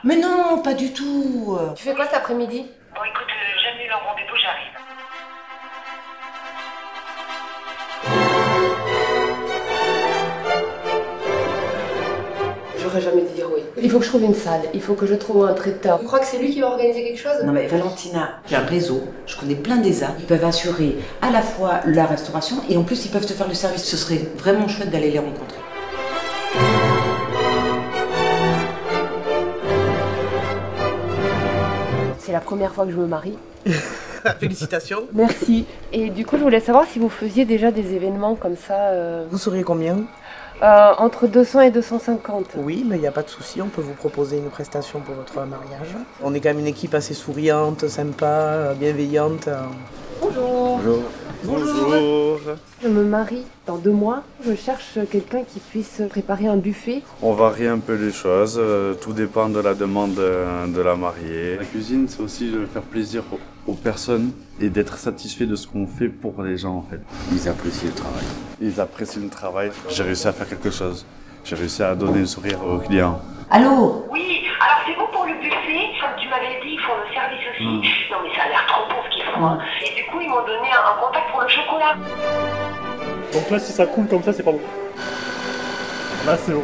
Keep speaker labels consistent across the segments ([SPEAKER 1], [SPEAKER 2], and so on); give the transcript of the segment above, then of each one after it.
[SPEAKER 1] Mais non, pas du tout.
[SPEAKER 2] Tu fais quoi cet après-midi?
[SPEAKER 3] Bon écoute, j'annule un rendez-vous, j'arrive.
[SPEAKER 2] J'aurais jamais dû dire oui. Il faut que je trouve une salle, il faut que je trouve un traiteur. Tu crois que c'est lui qui va organiser quelque chose?
[SPEAKER 1] Non mais Valentina, j'ai un réseau, je connais plein d'ESA. Ils peuvent assurer à la fois la restauration et en plus ils peuvent te faire le service. Ce serait vraiment chouette d'aller les rencontrer.
[SPEAKER 2] C'est la première fois que je me marie.
[SPEAKER 4] Félicitations.
[SPEAKER 2] Merci. Et du coup, je voulais savoir si vous faisiez déjà des événements comme ça.
[SPEAKER 4] Vous seriez combien?
[SPEAKER 2] Entre 200 et 250.
[SPEAKER 4] Oui, mais il n'y a pas de souci, on peut vous proposer une prestation pour votre mariage. On est quand même une équipe assez souriante, sympa, bienveillante.
[SPEAKER 2] Bonjour.
[SPEAKER 4] Bonjour.
[SPEAKER 5] Bonjour.
[SPEAKER 2] Je me marie dans 2 mois. Je cherche quelqu'un qui puisse préparer un buffet.
[SPEAKER 5] On varie un peu les choses, tout dépend de la demande de la mariée. La cuisine, c'est aussi de faire plaisir aux personnes et d'être satisfait de ce qu'on fait pour les gens en fait. Ils apprécient le travail. Ils apprécient le travail. J'ai réussi à faire quelque chose. J'ai réussi à donner le sourire aux clients.
[SPEAKER 1] Allô?
[SPEAKER 3] Oui, alors c'est bon pour le buffet, comme tu m'avais dit, ils font le service aussi. Non mais ça a l'air trop bon ce qu'ils font. Hein. Et du coup, ils m'ont donné un contact pour le chocolat.
[SPEAKER 6] Donc là, si ça coule comme ça, c'est pas bon. Là, c'est bon.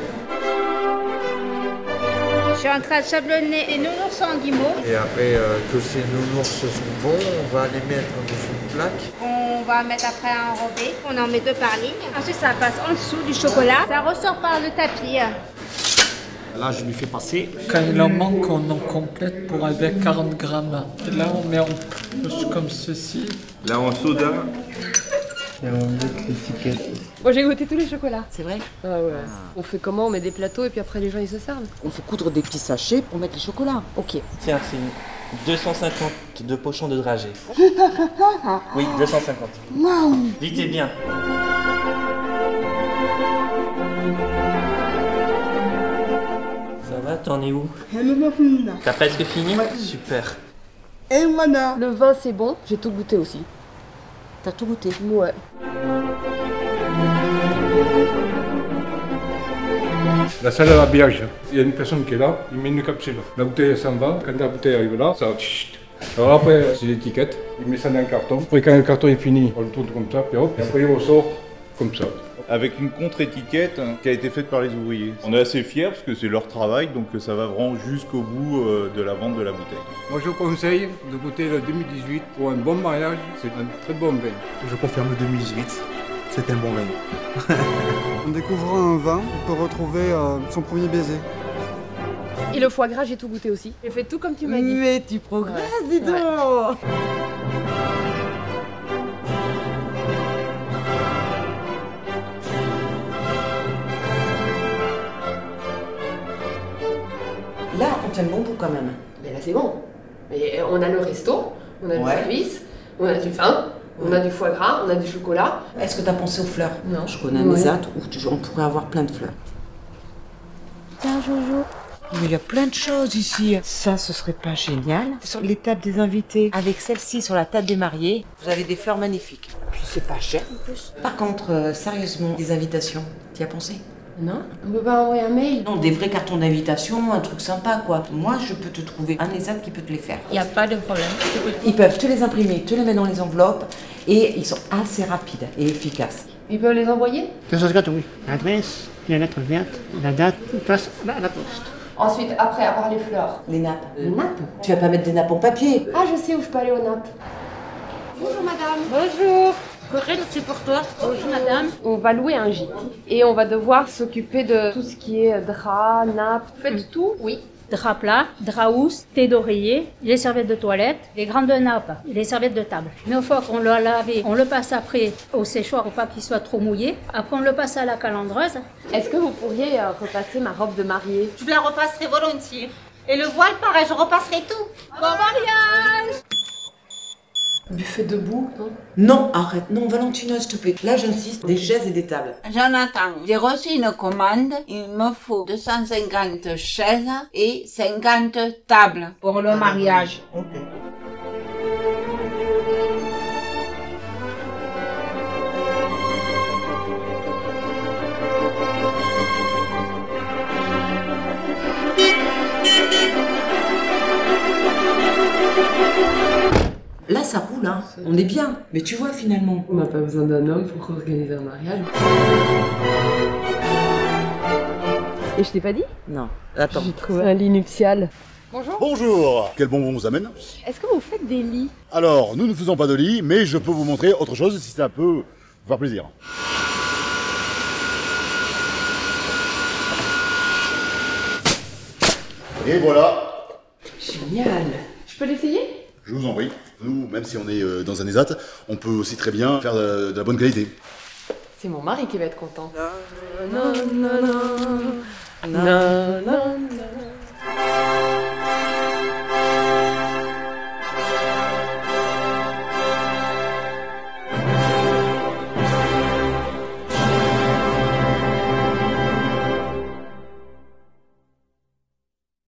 [SPEAKER 7] Je suis en train de sablonner les nounours en guimauve.
[SPEAKER 8] Et après que ces nounours sont bons, on va les mettre dans une plaque.
[SPEAKER 7] On va mettre après à enrober. On en met 2 par ligne. Ensuite, ça passe en dessous du chocolat. Ça ressort par le tapis.
[SPEAKER 6] Là, je lui fais passer.
[SPEAKER 9] Quand il en manque, on en complète pour avec 40 grammes. Et là, on met en plus comme ceci.
[SPEAKER 5] Là, en soda.
[SPEAKER 8] Et on met l'étiquette.
[SPEAKER 2] Moi, j'ai goûté tous les chocolats.
[SPEAKER 1] C'est vrai?
[SPEAKER 2] Ah ouais. On fait comment? On met des plateaux et puis après les gens ils se servent.
[SPEAKER 1] On fait coudre des petits sachets pour mettre les chocolats.
[SPEAKER 2] Ok.
[SPEAKER 10] Tiens, c'est 250 de pochons de dragées. Oui, 250. Vite et bien. Ça va, t'en es où? T'as presque fini? Super.
[SPEAKER 4] Et voilà.
[SPEAKER 2] Le vin c'est bon. J'ai tout goûté aussi.
[SPEAKER 1] T'as tout goûté?
[SPEAKER 2] Ouais.
[SPEAKER 6] La salle à l'habillage, il y a une personne qui est là, il met une capsule. La bouteille s'en va, quand la bouteille arrive là, ça va. Alors après, c'est l'étiquette, il met ça dans un carton. Après, quand le carton est fini, on le tourne comme ça, puis hop, et après il ressort comme ça.
[SPEAKER 5] Avec une contre-étiquette qui a été faite par les ouvriers. On est assez fiers parce que c'est leur travail, donc ça va vraiment jusqu'au bout de la vente de la bouteille.
[SPEAKER 6] Moi je conseille de goûter le 2018 pour un bon mariage, c'est un très bon vin.
[SPEAKER 8] Je confirme le 2018, c'est un bon vin.
[SPEAKER 11] En découvrant un vin, on peut retrouver son premier baiser.
[SPEAKER 2] Et le foie gras, j'ai tout goûté aussi. J'ai fait tout comme tu m'as dit.
[SPEAKER 4] Mais tu progresses, dis donc.
[SPEAKER 1] Là, on tient le bon bout quand même.
[SPEAKER 2] Mais là c'est bon. Mais on a le resto, on a le
[SPEAKER 1] Ouais.
[SPEAKER 2] service, on a du vin, on a du foie gras, on a du chocolat.
[SPEAKER 1] Est-ce que t'as pensé aux fleurs?
[SPEAKER 2] Non.
[SPEAKER 1] Je connais un
[SPEAKER 2] Ouais.
[SPEAKER 1] ESAT où on pourrait avoir plein de fleurs.
[SPEAKER 7] Tiens, Jojo.
[SPEAKER 4] Mais il y a plein de choses ici. Ça, ce serait pas génial? Sur les tables des invités, avec celle-ci sur la table des mariés.
[SPEAKER 1] Vous avez des fleurs magnifiques.
[SPEAKER 4] Puis c'est pas cher en plus.
[SPEAKER 1] Par contre, sérieusement, des invitations, t'y as pensé?
[SPEAKER 2] Non? On peut pas envoyer un mail?
[SPEAKER 1] Non, des vrais cartons d'invitation, un truc sympa quoi. Moi, je peux te trouver un ESAT qui peut te les faire.
[SPEAKER 7] Il n'y a pas de problème.
[SPEAKER 1] Ils peuvent te les imprimer, te les mettre dans les enveloppes et ils sont assez rapides et efficaces.
[SPEAKER 2] Ils peuvent les envoyer?
[SPEAKER 6] Que ça se gâte, oui. L'adresse, la lettre verte, la date, passe à la poste.
[SPEAKER 2] Ensuite, après, à part les fleurs.
[SPEAKER 1] Les nappes.
[SPEAKER 2] Les nappes?
[SPEAKER 1] Tu vas pas mettre des nappes en papier.
[SPEAKER 2] Ah, je sais où je peux aller aux nappes.
[SPEAKER 7] Bonjour madame. Bonjour. Corinne, c'est pour toi. Bonjour madame.
[SPEAKER 2] On va louer un gîte et on va devoir s'occuper de tout ce qui est drap, nappes. Faites tout?
[SPEAKER 7] Oui. Drap plat, drap housse, thé d'oreiller, les serviettes de toilette, les grandes nappes, les serviettes de table. Mais une fois qu'on l'a lavé, on le passe après au séchoir pour pas qu'il soit trop mouillé. Après, on le passe à la calandreuse.
[SPEAKER 2] Est-ce que vous pourriez repasser ma robe de mariée?
[SPEAKER 7] Je la repasserai volontiers. Et le voile, pareil, je repasserai tout. Bon mariage!
[SPEAKER 2] Buffet debout, non?
[SPEAKER 1] Non, arrête. Non, Valentina, s'il te plaît. Là, j'insiste, des chaises et des tables.
[SPEAKER 12] Jonathan, j'ai reçu une commande. Il me faut 250 chaises et 50 tables pour le mariage.
[SPEAKER 1] Ok. ça roule, hein. On est bien. Mais tu vois, finalement.
[SPEAKER 2] On n'a pas besoin d'un homme pour organiser un mariage. Et je t'ai pas dit?
[SPEAKER 1] Non. Attends.
[SPEAKER 2] J'ai trouvé un lit nuptial. Bonjour.
[SPEAKER 13] Bonjour. Quel bonbon vous amène?
[SPEAKER 2] Est-ce que vous faites des lits?
[SPEAKER 13] Alors, nous ne faisons pas de lit, mais je peux vous montrer autre chose si ça peut vous faire plaisir. Et voilà.
[SPEAKER 2] Génial. Je peux l'essayer?
[SPEAKER 13] Je vous en prie. Nous, même si on est dans un ESAT, on peut aussi très bien faire de la bonne qualité.
[SPEAKER 2] C'est mon mari qui va être content.
[SPEAKER 1] Non, non, non, non, non, non.